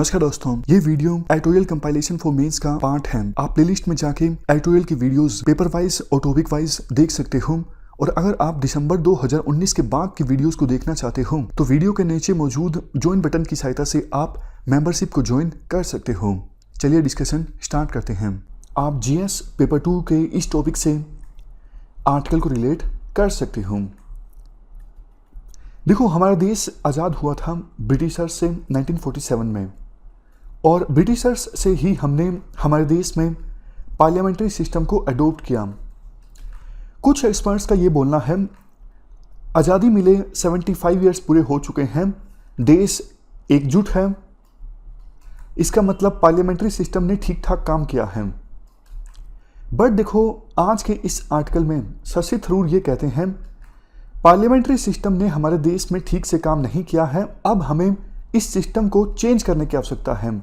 नमस्कार दोस्तों, ये video editorial compilation for mains का पार्ट है। आप प्लेलिस्ट में जाके एडिटोरियल की वीडियोस पेपर वाइज और टॉपिक वाइज देख सकते हो। और अगर आप दिसंबर 2019 के बाद की वीडियोस को देखना चाहते हो तो वीडियो के नीचे मौजूद ज्वाइन बटन की सहायता से आप मेंबरशिप को ज्वाइन कर सकते हो। चलिए डिस्कशन स्टार्ट करते हैं। आप जीएस पेपर 2 के इस टॉपिक से आर्टिकल को रिलेट कर सकते हो। देखो, हमारा देश आज़ाद हुआ था ब्रिटिशर्स से 1947 में, और ब्रिटिशर्स से ही हमने हमारे देश में पार्लियामेंट्री सिस्टम को अडॉप्ट किया। कुछ एक्सपर्ट्स का ये बोलना है आज़ादी मिले 75 ईयर्स पूरे हो चुके हैं, देश एकजुट है, इसका मतलब पार्लियामेंट्री सिस्टम ने ठीक ठाक काम किया है। बट देखो, आज के इस आर्टिकल में शशि थरूर ये कहते हैं पार्लियामेंट्री सिस्टम ने हमारे देश में ठीक से काम नहीं किया है, अब हमें इस सिस्टम को चेंज करने की आवश्यकता है।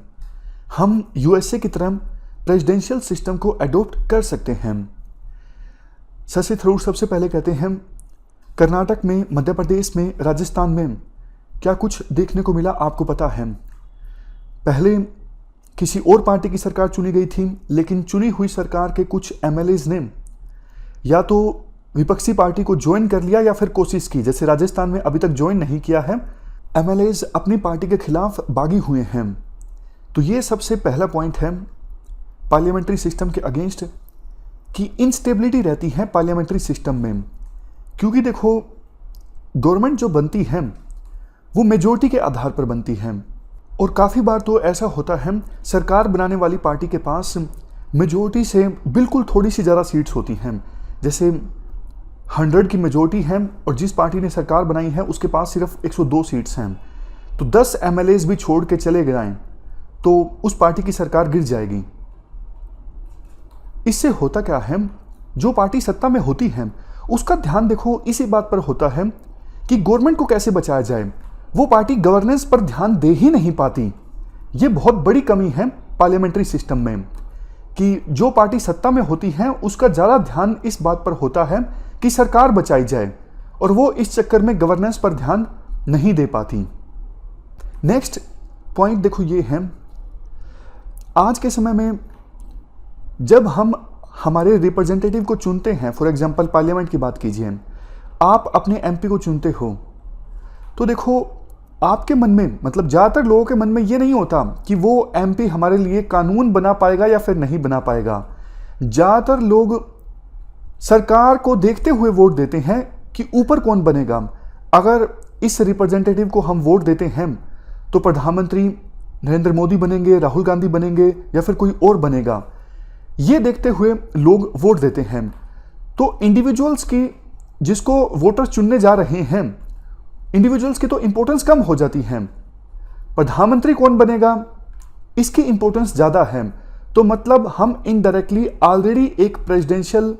हम यूएसए की तरह प्रेसिडेंशियल सिस्टम को अडॉप्ट कर सकते हैं। शशि थरूर सबसे पहले कहते हैं कर्नाटक में, मध्य प्रदेश में, राजस्थान में क्या कुछ देखने को मिला आपको पता है। पहले किसी और पार्टी की सरकार चुनी गई थी, लेकिन चुनी हुई सरकार के कुछ एमएलएज ने या तो विपक्षी पार्टी को ज्वाइन कर लिया या फिर कोशिश की। जैसे राजस्थान में अभी तक ज्वाइन नहीं किया है, एमएलएज अपनी पार्टी के खिलाफ बागी हुए हैं। तो ये सबसे पहला पॉइंट है पार्लियामेंट्री सिस्टम के अगेंस्ट, कि इंस्टेबिलिटी रहती है पार्लियामेंट्री सिस्टम में। क्योंकि देखो, गवर्नमेंट जो बनती है वो मेजॉरिटी के आधार पर बनती है, और काफ़ी बार तो ऐसा होता है सरकार बनाने वाली पार्टी के पास मेजॉरिटी से बिल्कुल थोड़ी सी ज़्यादा सीट्स होती हैं। जैसे 100 की मेजॉरिटी है और जिस पार्टी ने सरकार बनाई है उसके पास सिर्फ 102 सीट्स हैं, तो 10 एमएलएज भी छोड़ के चले गए तो उस पार्टी की सरकार गिर जाएगी। इससे होता क्या है, जो पार्टी सत्ता में होती है उसका ध्यान देखो इसी बात पर होता है कि गवर्नमेंट को कैसे बचाया जाए। वो पार्टी गवर्नेंस पर ध्यान दे ही नहीं पाती। ये बहुत बड़ी कमी है पार्लियामेंट्री सिस्टम में, कि जो पार्टी सत्ता में होती है उसका ज़्यादा ध्यान इस बात पर होता है कि सरकार बचाई जाए, और वो इस चक्कर में गवर्नेंस पर ध्यान नहीं दे पाती। नेक्स्ट पॉइंट देखो, ये है आज के समय में जब हम हमारे रिप्रेजेंटेटिव को चुनते हैं, फॉर एग्जांपल पार्लियामेंट की बात कीजिए, आप अपने एमपी को चुनते हो, तो देखो आपके मन में, मतलब ज़्यादातर लोगों के मन में ये नहीं होता कि वो एमपी हमारे लिए कानून बना पाएगा या फिर नहीं बना पाएगा। ज़्यादातर लोग सरकार को देखते हुए वोट देते हैं कि ऊपर कौन बनेगा। अगर इस रिप्रेजेंटेटिव को हम वोट देते हैं तो प्रधानमंत्री नरेंद्र मोदी बनेंगे, राहुल गांधी बनेंगे या फिर कोई और बनेगा, ये देखते हुए लोग वोट देते हैं। तो इंडिविजुअल्स की, जिसको वोटर चुनने जा रहे हैं, इंडिविजुअल्स की तो इंपॉर्टेंस कम हो जाती है। प्रधानमंत्री कौन बनेगा इसकी इंपॉर्टेंस ज़्यादा है। तो मतलब हम इनडायरेक्टली ऑलरेडी एक प्रेसिडेंशियल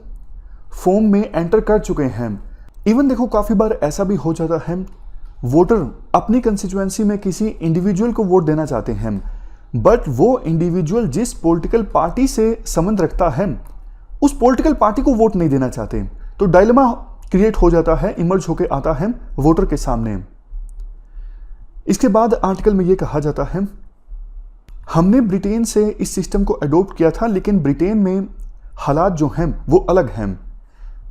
फॉर्म में एंटर कर चुके हैं। इवन देखो, काफ़ी बार ऐसा भी हो जाता है वोटर अपनी कंस्टिट्यूएंसी में किसी इंडिविजुअल को वोट देना चाहते हैं, बट वो इंडिविजुअल जिस पॉलिटिकल पार्टी से संबंध रखता है उस पॉलिटिकल पार्टी को वोट नहीं देना चाहते। तो डायलेमा क्रिएट हो जाता है, इमर्ज होके आता है वोटर के सामने। इसके बाद आर्टिकल में यह कहा जाता है हमने ब्रिटेन से इस सिस्टम को अडॉप्ट किया था, लेकिन ब्रिटेन में हालात जो हैं वो अलग हैं।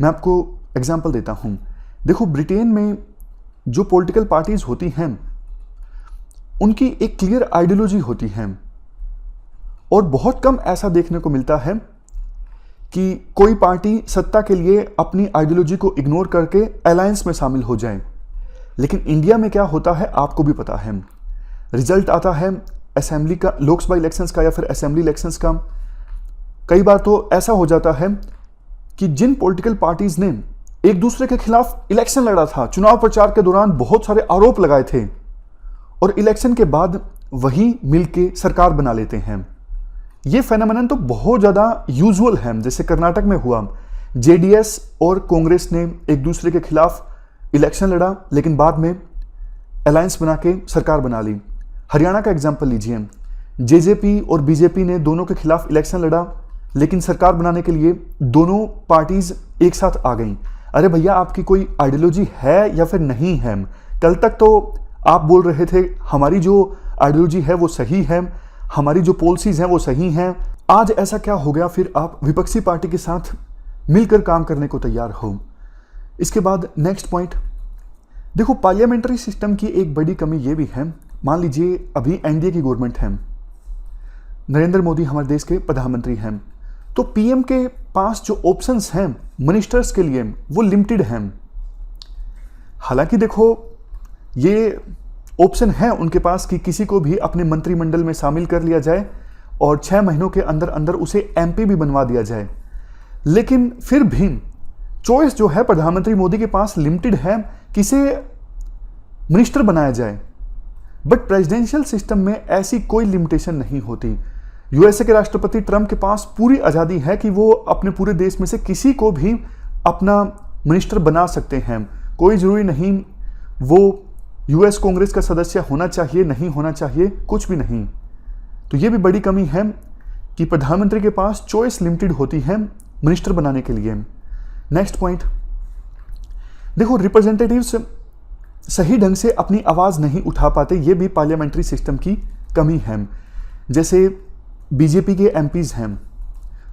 मैं आपको एग्जांपल देता हूं। देखो, ब्रिटेन में जो पॉलिटिकल पार्टीज होती हैं उनकी एक क्लियर आइडियोलॉजी होती है, और बहुत कम ऐसा देखने को मिलता है कि कोई पार्टी सत्ता के लिए अपनी आइडियोलॉजी को इग्नोर करके अलायंस में शामिल हो जाए। लेकिन इंडिया में क्या होता है आपको भी पता है। रिजल्ट आता है असेंबली का, लोकसभा इलेक्शंस का या फिर असेंबली इलेक्शंस का। कई बार तो ऐसा हो जाता है कि जिन पॉलिटिकल पार्टीज ने एक दूसरे के खिलाफ इलेक्शन लड़ा था, चुनाव प्रचार के दौरान बहुत सारे आरोप लगाए थे, और इलेक्शन के बाद वही मिलके सरकार बना लेते हैं। ये फेनोमेनन तो बहुत ज़्यादा यूजुअल है। जैसे कर्नाटक में हुआ, जेडीएस और कांग्रेस ने एक दूसरे के खिलाफ इलेक्शन लड़ा, लेकिन बाद में अलायंस बना के सरकार बना ली। हरियाणा का एग्जाम्पल लीजिए, जेजेपी और बीजेपी ने दोनों के खिलाफ इलेक्शन लड़ा, लेकिन सरकार बनाने के लिए दोनों पार्टीज एक साथ आ गई। अरे भैया, आपकी कोई आइडियोलॉजी है या फिर नहीं है? कल तक तो आप बोल रहे थे हमारी जो आइडियोलॉजी है वो सही है, हमारी जो पॉलिसीज हैं वो सही हैं, आज ऐसा क्या हो गया फिर आप विपक्षी पार्टी के साथ मिलकर काम करने को तैयार हो। इसके बाद नेक्स्ट पॉइंट, देखो पार्लियामेंट्री सिस्टम की एक बड़ी कमी ये भी है, मान लीजिए अभी एनडीए की गवर्नमेंट है, नरेंद्र मोदी हमारे देश के प्रधानमंत्री हैं, तो पीएम के पास जो ऑप्शंस हैं मिनिस्टर्स के लिए वो लिमिटेड हैं। हालांकि देखो ये ऑप्शन है उनके पास कि किसी को भी अपने मंत्रिमंडल में शामिल कर लिया जाए और 6 महीनों के अंदर अंदर उसे एमपी भी बनवा दिया जाए, लेकिन फिर भी चॉइस जो है प्रधानमंत्री मोदी के पास लिमिटेड है कि इसे मिनिस्टर बनाया जाए। बट प्रेसिडेंशियल सिस्टम में ऐसी कोई लिमिटेशन नहीं होती। यूएसए के राष्ट्रपति ट्रंप के पास पूरी आज़ादी है कि वो अपने पूरे देश में से किसी को भी अपना मिनिस्टर बना सकते हैं, कोई ज़रूरी नहीं वो यूएस कांग्रेस का सदस्य होना चाहिए, नहीं होना चाहिए, कुछ भी नहीं। तो ये भी बड़ी कमी है कि प्रधानमंत्री के पास चॉइस लिमिटेड होती है मिनिस्टर बनाने के लिए। नेक्स्ट पॉइंट, देखो रिप्रेजेंटेटिव्स सही ढंग से अपनी आवाज़ नहीं उठा पाते, ये भी पार्लियामेंट्री सिस्टम की कमी है। जैसे बीजेपी के एमपीज हैं,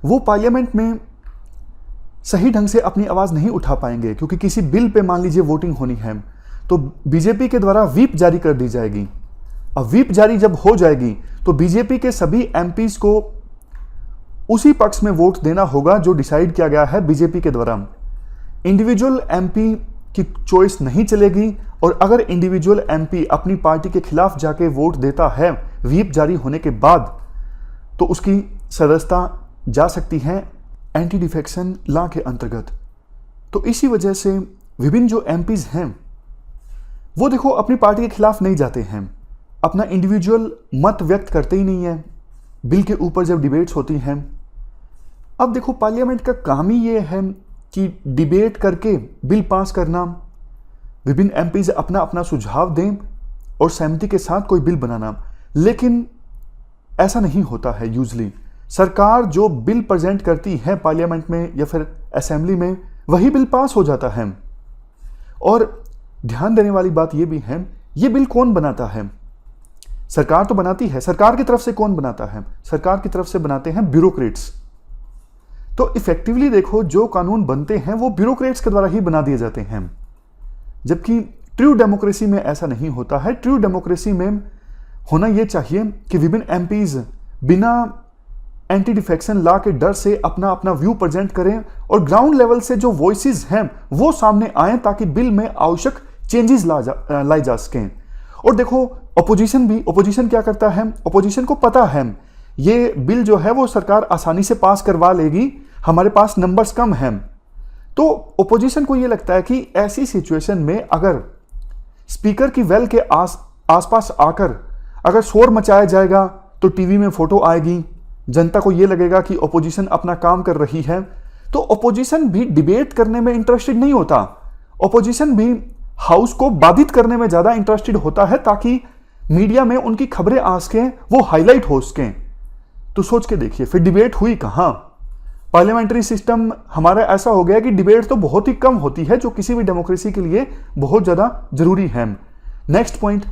वो पार्लियामेंट में सही ढंग से अपनी आवाज़ नहीं उठा पाएंगे क्योंकि किसी बिल पे मान लीजिए वोटिंग होनी है तो बीजेपी के द्वारा व्हिप जारी कर दी जाएगी। अब व्हिप जारी जब हो जाएगी तो बीजेपी के सभी एमपीज को उसी पक्ष में वोट देना होगा जो डिसाइड किया गया है बीजेपी के द्वारा। इंडिविजुअल एमपी की चॉइस नहीं चलेगी और अगर इंडिविजुअल एमपी अपनी पार्टी के खिलाफ जाके वोट देता है व्हिप जारी होने के बाद तो उसकी सदस्यता जा सकती है एंटी डिफेक्शन लॉ के अंतर्गत। तो इसी वजह से विभिन्न जो एमपीज हैं वो देखो अपनी पार्टी के खिलाफ नहीं जाते हैं, अपना इंडिविजुअल मत व्यक्त करते ही नहीं है बिल के ऊपर जब डिबेट्स होती हैं। अब देखो पार्लियामेंट का काम ही ये है कि डिबेट करके बिल पास करना, विभिन्न एमपीज अपना अपना सुझाव दें और सहमति के साथ कोई बिल बनाना, लेकिन ऐसा नहीं होता है। यूजली सरकार जो बिल प्रेजेंट करती है पार्लियामेंट में या फिर असेंबली में वही बिल पास हो जाता है। और ध्यान देने वाली बात यह भी है, ये बिल कौन बनाता है? सरकार तो बनाती है। सरकार की तरफ से कौन बनाता है? सरकार की तरफ से बनाते हैं ब्यूरोक्रेट्स। तो इफेक्टिवली देखो जो कानून बनते हैं वो ब्यूरोक्रेट्स के द्वारा ही बना दिए जाते हैं, जबकि ट्रू डेमोक्रेसी में ऐसा नहीं होता है। ट्रू डेमोक्रेसी में होना यह चाहिए कि विभिन्न एमपीज बिना एंटी डिफेक्शन लॉ के डर से अपना अपना व्यू प्रेजेंट करें और ग्राउंड लेवल से जो वॉइसेस हैं वो सामने आए ताकि बिल में आवश्यक चेंजेस लाई जा सकें। और देखो अपोजिशन क्या करता है? अपोजिशन को पता है ये बिल जो है वो सरकार आसानी से पास करवा लेगी, हमारे पास नंबर्स कम हैं। तो अपोजिशन को ये लगता है कि ऐसी सिचुएशन में अगर स्पीकर की वेल के आसपास आकर अगर शोर मचाया जाएगा तो टीवी में फोटो आएगी, जनता को ये लगेगा कि अपोजिशन अपना काम कर रही है। तो अपोजिशन भी डिबेट करने में इंटरेस्टेड नहीं होता, अपोजिशन भी हाउस को बाधित करने में ज्यादा इंटरेस्टेड होता है ताकि मीडिया में उनकी खबरें आ सकें, वो हाईलाइट हो सकें। तो सोच के देखिए फिर डिबेट हुई कहां? पार्लियामेंट्री सिस्टम हमारा ऐसा हो गया कि डिबेट तो बहुत ही कम होती है, जो किसी भी डेमोक्रेसी के लिए बहुत ज्यादा जरूरी है। नेक्स्ट पॉइंट,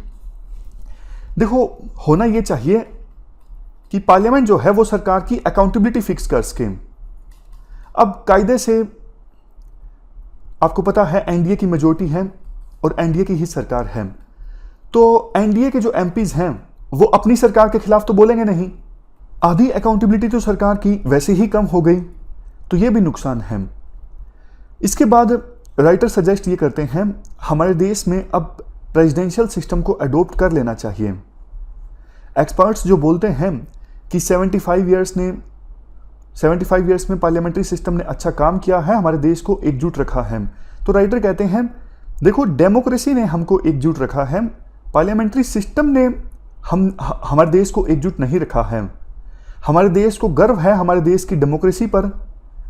देखो होना यह चाहिए कि पार्लियामेंट जो है वो सरकार की अकाउंटेबिलिटी फिक्स कर सके। अब कायदे से आपको पता है एनडीए की मेजोरिटी है और एनडीए की ही सरकार है, तो एनडीए के जो एमपीज हैं वो अपनी सरकार के खिलाफ तो बोलेंगे नहीं। आधी अकाउंटेबिलिटी तो सरकार की वैसे ही कम हो गई, तो ये भी नुकसान है। इसके बाद राइटर सजेस्ट ये करते हैं हमारे देश में अब प्रेसिडेंशियल सिस्टम को अडॉप्ट कर लेना चाहिए। एक्सपर्ट्स जो बोलते हैं कि 75 इयर्स में पार्लियामेंट्री सिस्टम ने अच्छा काम किया है, हमारे देश को एकजुट रखा है। तो राइटर कहते हैं देखो डेमोक्रेसी ने हमको एकजुट रखा है, पार्लियामेंट्री सिस्टम ने हमारे देश को एकजुट नहीं रखा है। हमारे देश को गर्व है हमारे देश की डेमोक्रेसी पर,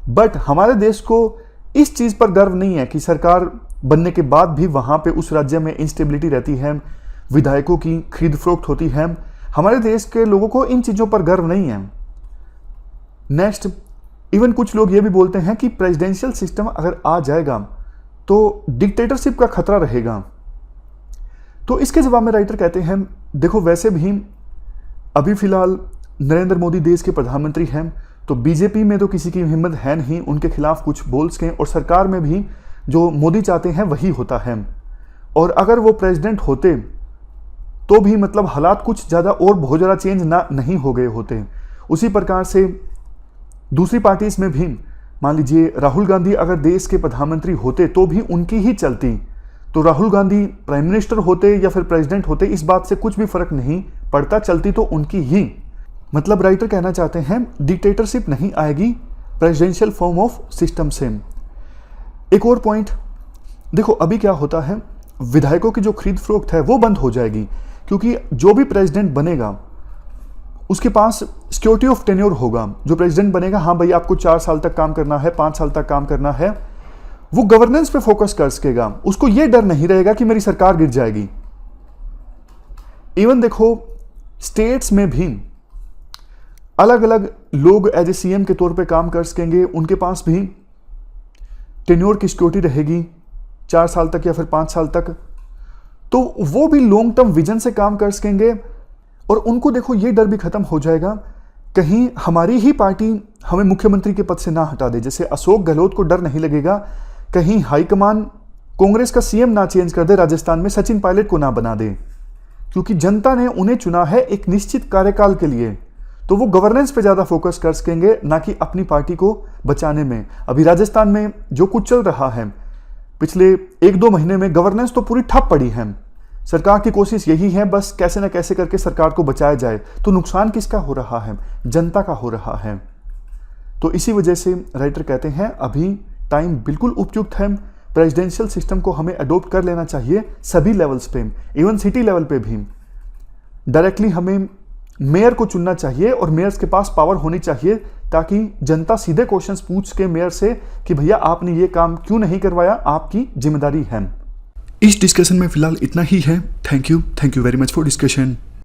बट हमारे देश को इस चीज़ पर गर्व नहीं है कि सरकार बनने के बाद भी वहाँ पे उस राज्य में इंस्टेबिलिटी रहती है, विधायकों की खरीद फरोख्त होती है। हमारे देश के लोगों को इन चीज़ों पर गर्व नहीं है। नेक्स्ट, इवन कुछ लोग ये भी बोलते हैं कि प्रेसिडेंशियल सिस्टम अगर आ जाएगा तो डिक्टेटरशिप का खतरा रहेगा। तो इसके जवाब में राइटर कहते हैं, देखो वैसे भी अभी फिलहाल नरेंद्र मोदी देश के प्रधानमंत्री हैं, तो बीजेपी में तो किसी की हिम्मत है नहीं उनके खिलाफ कुछ बोल सकें, और सरकार में भी जो मोदी चाहते हैं वही होता है। और अगर वो प्रेसिडेंट होते तो भी मतलब हालात कुछ ज़्यादा और बहुत ज़्यादा चेंज नहीं हो गए होते। उसी प्रकार से दूसरी पार्टीज में भी मान लीजिए राहुल गांधी अगर देश के प्रधानमंत्री होते तो भी उनकी ही चलती, तो राहुल गांधी प्राइम मिनिस्टर होते या फिर प्रेसिडेंट होते इस बात से कुछ भी फर्क नहीं पड़ता, चलती तो उनकी ही। मतलब राइटर कहना चाहते हैं डिक्टेटरशिप नहीं आएगी प्रेसिडेंशियल फॉर्म ऑफ सिस्टम से। एक और पॉइंट देखो, अभी क्या होता है, विधायकों की जो खरीद फरोख्त है वो बंद हो जाएगी, क्योंकि जो भी प्रेसिडेंट बनेगा उसके पास सिक्योरिटी ऑफ टेन्योर होगा। जो प्रेसिडेंट बनेगा, हाँ भाई आपको 4 साल तक काम करना है, 5 साल तक काम करना है, वो गवर्नेंस पे फोकस कर सकेगा। उसको ये डर नहीं रहेगा कि मेरी सरकार गिर जाएगी। इवन देखो स्टेट्स में भी अलग अलग लोग एज ए सीएम के तौर पे काम कर सकेंगे, उनके पास भी टेन्योर की सिक्योरिटी रहेगी 4 साल तक या फिर 5 साल तक, तो वो भी लॉन्ग टर्म विजन से काम कर सकेंगे। और उनको देखो ये डर भी खत्म हो जाएगा, कहीं हमारी ही पार्टी हमें मुख्यमंत्री के पद से ना हटा दे। जैसे अशोक गहलोत को डर नहीं लगेगा कहीं हाईकमान कांग्रेस का सीएम ना चेंज कर दे, राजस्थान में सचिन पायलट को ना बना दे, क्योंकि जनता ने उन्हें चुना है एक निश्चित कार्यकाल के लिए। तो वो गवर्नेंस पे ज़्यादा फोकस कर सकेंगे, ना कि अपनी पार्टी को बचाने में। अभी राजस्थान में जो कुछ चल रहा है पिछले 1-2 महीने में, गवर्नेंस तो पूरी ठप पड़ी है। सरकार की कोशिश यही है बस कैसे ना कैसे करके सरकार को बचाया जाए। तो नुकसान किसका हो रहा है? जनता का हो रहा है। तो इसी वजह से राइटर कहते हैं अभी टाइम बिल्कुल उपयुक्त है, प्रेसिडेंशियल सिस्टम को हमें अडोप्ट कर लेना चाहिए सभी लेवल्स पे, इवन सिटी लेवल पे भी। डायरेक्टली हमें मेयर को चुनना चाहिए और मेयर्स के पास पावर होनी चाहिए, ताकि जनता सीधे क्वेश्चंस पूछ के मेयर से कि भैया आपने ये काम क्यों नहीं करवाया, आपकी जिम्मेदारी है। इस डिस्कशन में फिलहाल इतना ही है। Thank you very much for discussion.